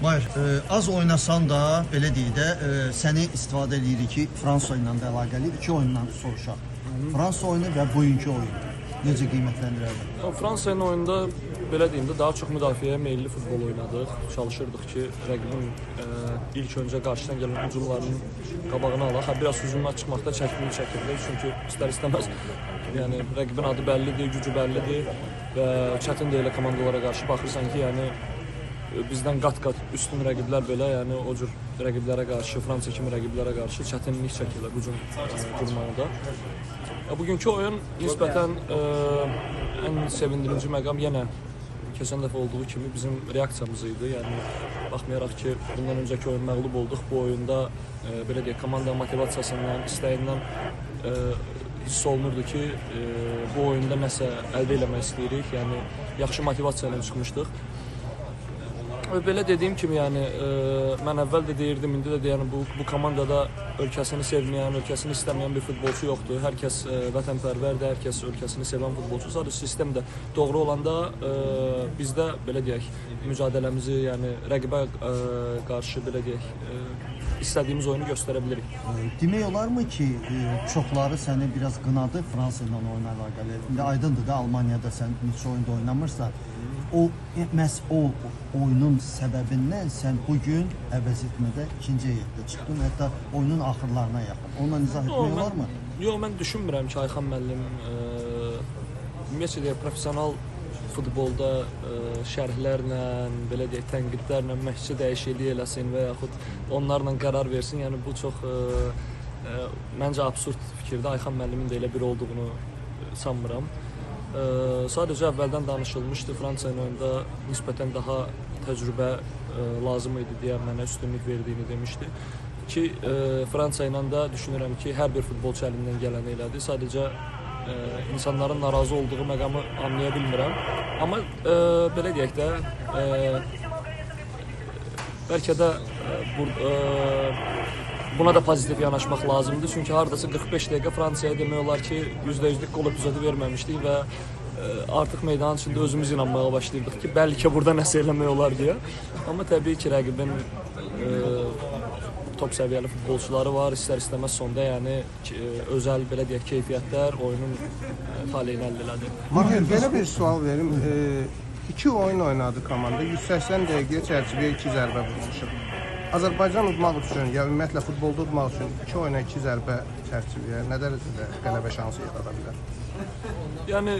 Bayır, az oynasan da, belə deyək də, səni istifadə edirik ki, Fransa ilə də əlaqəli iki oyundan soruşaq. Fransa oyunu və bugünkü oyun necə qiymətləndirərdin? Fransa ilə oyunda belə deyim də daha çox müdafiəyə meyilli futbol oynadıq. Çalışırdıq ki, rəqibin ilk öncə qarşıdan gələn hücumlarının qabağını alaq. Biraz hücumdan çıxmaqda çətinlik çəkirdik. Çünki istər-istəməz yəni rəqibin adı bəllidir, gücü bəllidir və çətin də elə komandalara qarşı baxırsan ki, yəni bizdən qat-qat üstün rəqiblər belə, yəni o cür rəqiblərə qarşı, Fransa kimi rəqiblərə qarşı çətinlik çəkirlər hücum qurmaqda. Bugünkü oyun nisbətən ən sevindirici məqam yenə keçən dəfə olduğu kimi bizim reaksiyamız idi. Yəni baxmayaraq ki, bundan öncəki oyun məğlub olduq, bu oyunda belə deyək, komanda motivasiyasından, istəyindən hiss olunurdu ki, bu oyunda nəsə əldə eləmək istəyirik. Yəni yaxşı motivasiya ilə çıxmışdıq. Belə dediyim kimi, yəni mən əvvəl də deyirdim, indi də deyirəm, bu komandada ölkəsini sevməyən, ölkəsini istəməyən bir futbolçu yoxdur. Hər kəs vətənpərvərdir, hər kəs ölkəsini sevən futbolçu. Sadəcə sistem də doğru olanda bizdə belə deyək, mücadiləmizi, yəni rəqibə qarşı belə deyək, istədiyimiz oyunu göstərə bilirik. Demək olarmı ki, çoxları səni biraz qınadı Fransa ilə oyuna əlaqəli. İndi aydındır da, Almaniyada sən neçə oyunda oynamırsan. Məhz o oyunun səbəbindən sən bugün əvəzetmədə ikinci heyətdə çıxdın, hətta oyunun axırlarına yaxın. Onunla izah etmək olarmı? Yox, mən düşünmürəm ki, Ayxan müəllim ümumiyyətlə deyək, professional futbolda şərhlərlə, belə deyək, tənqidlərlə məşqçi dəyişikliyi eləsin və yaxud onlarla qərar versin. Yəni bu çox məncə absurd fikirdir. Ayxan müəllimin də elə bir olduğunu sanmıram. Sadəcə əvvəldən danışılmışdı, Fransa ilə oyunda nisbətən daha təcrübə lazım idi deyə mənə üstünlük verdiyini demişdi. Ki Fransa ilə də düşünürəm ki, hər bir futbolçu əlindən gələni elədi. Sadəcə insanların narazı olduğu məqamı anlaya bilmirəm. Amma belə deyək də, bəlkə də buna da pozitiv yanaşmaq lazımdır. Çünki hardasa 45 dəqiqə Fransaya demək olar ki, %100'lük qol epizodu verməmişdik və artıq meydanın içində özümüz inanmağa başlayırdıq ki, bəlkə burada nəsə eləmək olar deyə. Amma təbii ki, rəqibin top səviyyəli futbolçuları var. İstər-istəməz sonda yəni özəl belə deyək keyfiyyətlər oyunun taleyini əldə elədi. Mahir, belə bir sual verim. 2 oyun oynadı komanda. 180 dəqiqə çərçivəyə 2 zərbə vurmuşuq. Azərbaycan udmaq üçün, ya ümumiyyətlə futbolda udmaq üçün 2 oyuna 2 zərbə çərçivəyə nə dərəcədə qələbə şansı yarada bilər? Yəni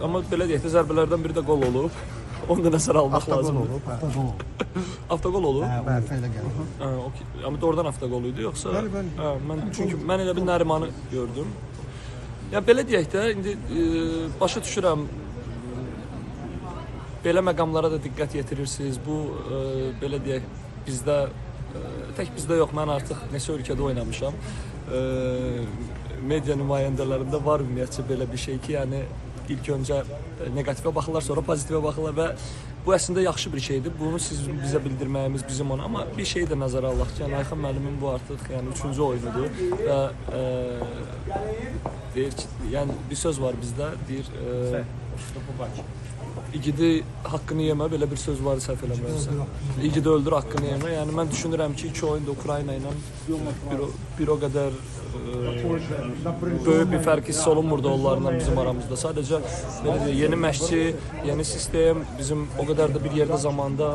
amma belə deyək də zərbələrdən biri də qol olub. Onu da nəzərə almaq lazımdır. Avtogol olub. Avtogol olub? Bəli, elə gəlir. Okey. Amma doğrudan avtogol idi yoxsa? Bəli. Çünki mən elə bir Nərimanı gördüm. Ya belə deyək də indi başa düşürəm. Belə məqamlara da diqqət yetirirsiniz. Bu belə deyək bizdə tək bizdə yox, mən artıq neçə ölkədə oynamışam. Media nümayəndələrində var ümumiyyətcə belə bir şey ki, yəni ilk öncə negativə baxırlar, sonra pozitivə baxırlar və bu əslində yaxşı bir şeydir. Bunu bizə bildirməyimiz bizim ona, amma bir şey də nəzərə alaq ki, yəni Ayxan müəllimin bu artıq yəni 3-cü oyunudur və deyir ki, yəni bir söz var bizdə, deyir İgidi haqqını yemə, belə bir söz var səhv eləmirəmsə. İgidi öldür, haqqını yemə. Yəni mən düşünürəm ki, 2 oyunda Ukrayna ilə bir o qədər böyük bir fərq hiss olunmurdu onlarla bizim aramızda. Sadəcə belə deyək, yeni məşqçi, yeni sistem, bizim o qədər də bir yerdə zamanda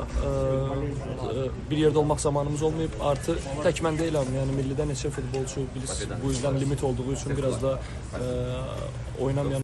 bir yerdə olmaq zamanımız olmayıb. Artı tək mən deyiləm, yəni millidə neçə futbolçu bu yüzden limit olduğu üçün biraz da oynamayan